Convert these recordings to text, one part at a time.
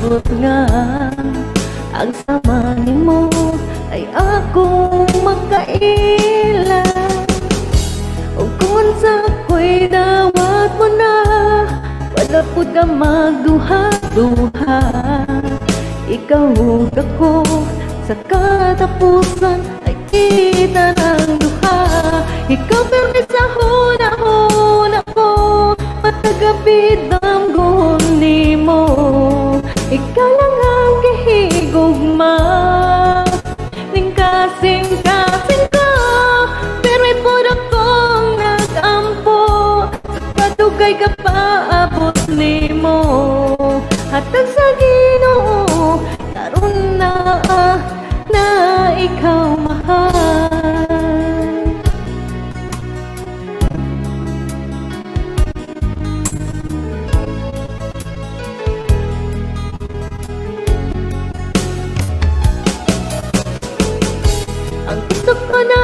Sabot nga ang sama nimo ay akong makaila. O kung sa ako'y dawat mo na, wala po ka magduha-duha. Ikaw ug ako sa katapusan ay kita ng duha. Ikaw permi sa huna-huna ko, matagapid ang guhon nimo. Ikaw lang ang gihigugma, ning kasing-kasing ko. Pero ipod akong nagampo, sa kadugay ka paabot nimo. Hatag sa Ginoo, karon na ikaw mahal. Ang gusto ko na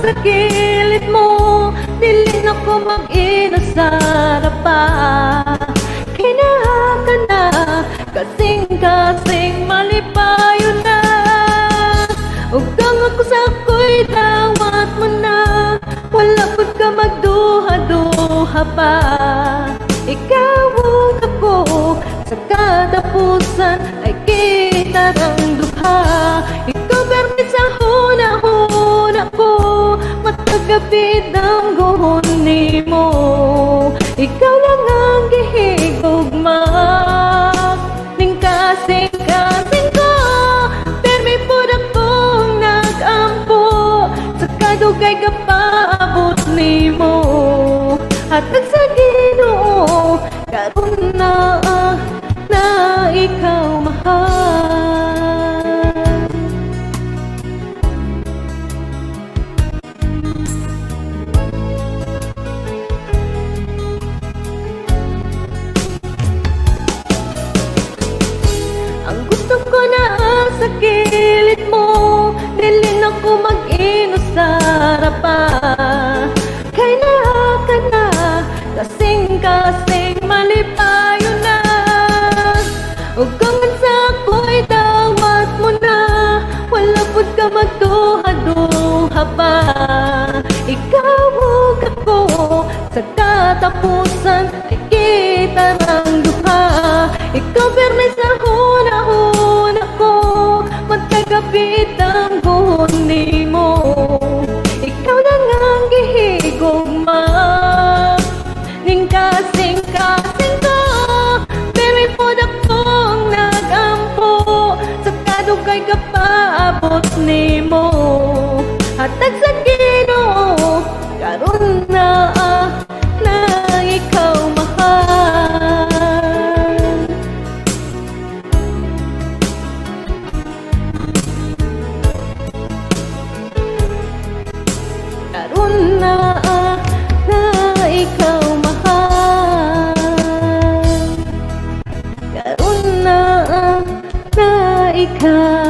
sa kilid mo, dili na ko mag-inasara pa. Kinaka na, kasing-kasing malipayo na. Ug kang ako sa ako'y dawat mo na, wala pud ka magduha-duha pa. Ikaw ug ako sa katapusan ay kita ng duha. Ikaw permi sa huna-huna ko, matagapid ang guhon nimo. Ikaw lang ang gihigugma, ning kasing-kasing ko. Permi pud akong nagampo, sa kadugay ka paabot nimo. Hatag sa Ginoo, karon na ikaw mahal. Ang gusto ko na sa kilid mo, dili na ko mag-inusara pa. Kay naka na, kasing-kasing malipayo na. O kung sa ako'y dawat mo na, wala pud ka magduha-duha pa. Ikaw ug ako sa katapusan ay kita ng duha. Ikaw permi sa huna-huna ko, magkagapit ang guhon nimo. Ikaw lang ang gihigugma, ning kasing-kasing ko. Pero ipod akong nagampo, sa kadugay ka paabot nimo. Hatag sa Ginoo, karon na ikaw mahal. Karon na ikaw mahal. Karon na ikaw